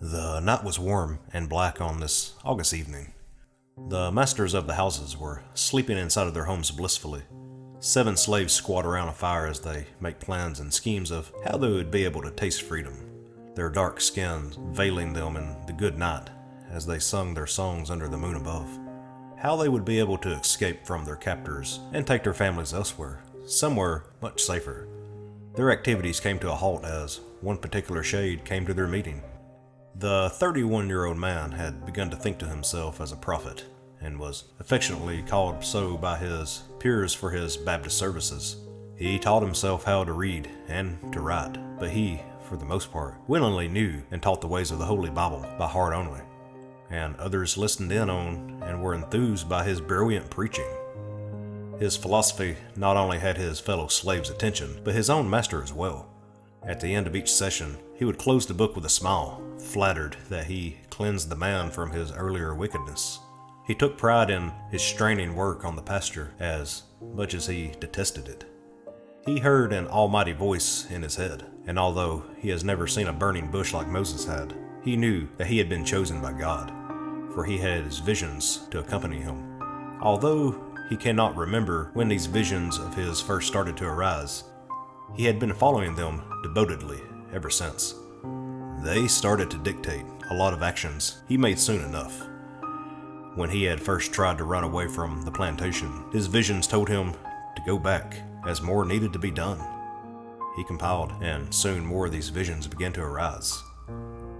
The night was warm and black on this August evening. The masters of the houses were sleeping inside of their homes blissfully. 7 slaves squat around a fire as they make plans and schemes of how they would be able to taste freedom, their dark skins veiling them in the good night as they sung their songs under the moon above. How they would be able to escape from their captors and take their families elsewhere, somewhere much safer. Their activities came to a halt as one particular shade came to their meeting. The 31-year-old man had begun to think to himself as a prophet, and was affectionately called so by his peers for his Baptist services. He taught himself how to read and to write, but he, for the most part, willingly knew and taught the ways of the Holy Bible by heart only, and others listened in on and were enthused by his brilliant preaching. His philosophy not only had his fellow slaves' attention, but his own master as well. At the end of each session, he would close the book with a smile, flattered that he cleansed the man from his earlier wickedness. He took pride in his straining work on the pasture as much as he detested it. He heard an almighty voice in his head, and although he has never seen a burning bush like Moses had, he knew that he had been chosen by God, for he had his visions to accompany him. Although he cannot remember when these visions of his first started to arise, he had been following them devotedly ever since. They started to dictate a lot of actions he made soon enough. When he had first tried to run away from the plantation, his visions told him to go back, as more needed to be done. He compiled, and soon more of these visions began to arise.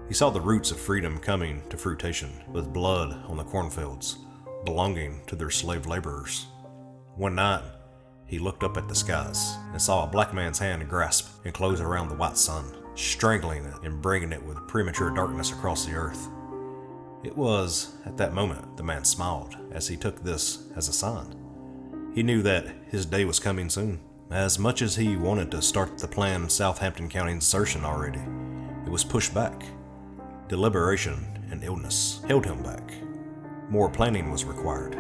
He saw the roots of freedom coming to fruition, with blood on the cornfields, belonging to their slave laborers. One night, he looked up at the skies and saw a black man's hand grasp and close around the white sun, strangling it and bringing it with premature darkness across the earth. It was, at that moment, the man smiled as he took this as a sign. He knew that his day was coming soon. As much as he wanted to start the planned Southampton County insertion already, it was pushed back. Deliberation and illness held him back. More planning was required.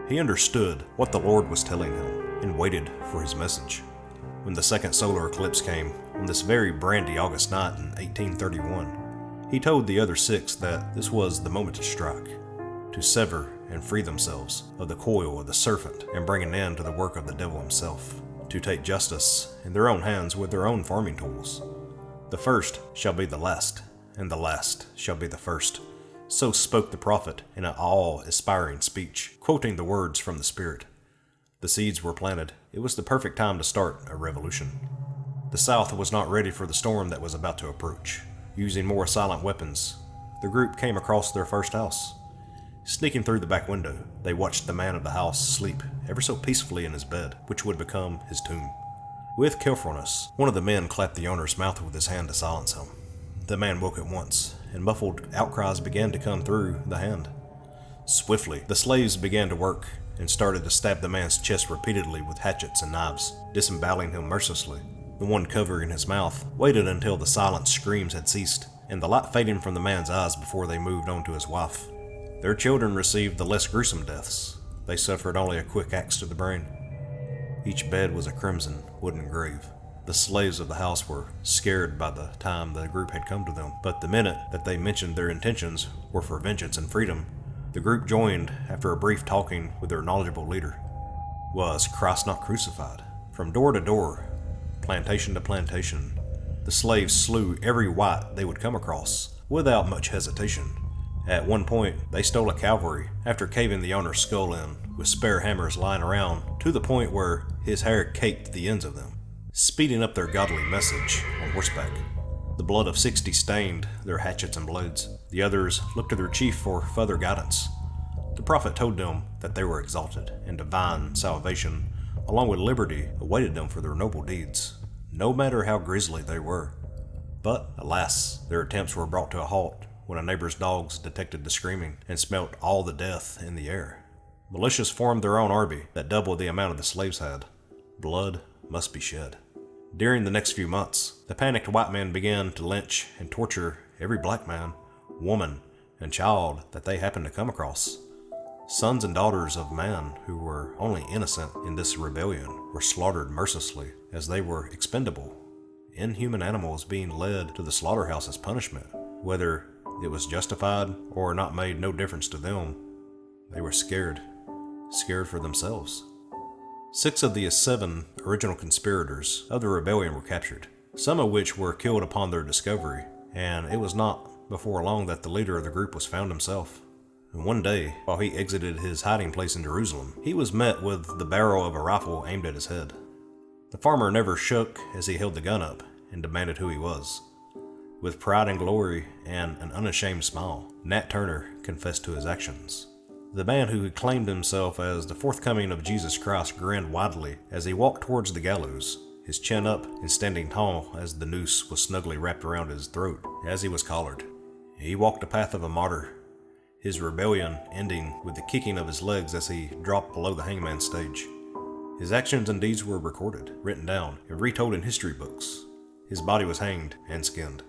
He understood what the Lord was telling him and waited for his message. When the second solar eclipse came on this very brandy August night in 1831, he told the other 6 that this was the moment to strike, to sever and free themselves of the coil of the serpent and bring an end to the work of the devil himself, to take justice in their own hands with their own farming tools. The first shall be the last, and the last shall be the first. So spoke the prophet in an awe-inspiring speech, quoting the words from the Spirit. The seeds were planted. It was the perfect time to start a revolution. The South was not ready for the storm that was about to approach. Using more silent weapons, the group came across their first house. Sneaking through the back window, they watched the man of the house sleep ever so peacefully in his bed, which would become his tomb. With carefulness, one of the men clapped the owner's mouth with his hand to silence him. The man woke at once, and muffled outcries began to come through the hand. Swiftly, the slaves began to work and started to stab the man's chest repeatedly with hatchets and knives, disemboweling him mercilessly. The one covering his mouth waited until the silent screams had ceased, and the light fading from the man's eyes before they moved on to his wife. Their children received the less gruesome deaths. They suffered only a quick axe to the brain. Each bed was a crimson wooden grave. The slaves of the house were scared by the time the group had come to them, but the minute that they mentioned their intentions were for vengeance and freedom, the group joined after a brief talking with their knowledgeable leader. Was Christ not crucified? From door to door, plantation to plantation, the slaves slew every white they would come across, without much hesitation. At one point, they stole a cavalry after caving the owner's skull in, with spare hammers lying around to the point where his hair caked the ends of them, speeding up their godly message on horseback. The blood of 60 stained their hatchets and blades. The others looked to their chief for further guidance. The prophet told them that they were exalted, and divine salvation, along with liberty, awaited them for their noble deeds, no matter how grisly they were. But, alas, their attempts were brought to a halt when a neighbor's dogs detected the screaming and smelt all the death in the air. Militias formed their own army that doubled the amount of the slaves had. Blood must be shed. During the next few months, the panicked white men began to lynch and torture every black man, woman, and child that they happened to come across. Sons and daughters of man who were only innocent in this rebellion were slaughtered mercilessly as they were expendable, inhuman animals being led to the slaughterhouse as punishment, whether it was justified or not made no difference to them. They were scared for themselves. 6 of the 7 original conspirators of the rebellion were captured, some of which were killed upon their discovery, and it was not before long that the leader of the group was found himself. And one day, while he exited his hiding place in Jerusalem, he was met with the barrel of a rifle aimed at his head. The farmer never shook as he held the gun up and demanded who he was. With pride and glory and an unashamed smile, Nat Turner confessed to his actions. The man who had claimed himself as the forthcoming of Jesus Christ grinned widely as he walked towards the gallows, his chin up and standing tall as the noose was snugly wrapped around his throat as he was collared. He walked the path of a martyr, his rebellion ending with the kicking of his legs as he dropped below the hangman's stage. His actions and deeds were recorded, written down, and retold in history books. His body was hanged and skinned.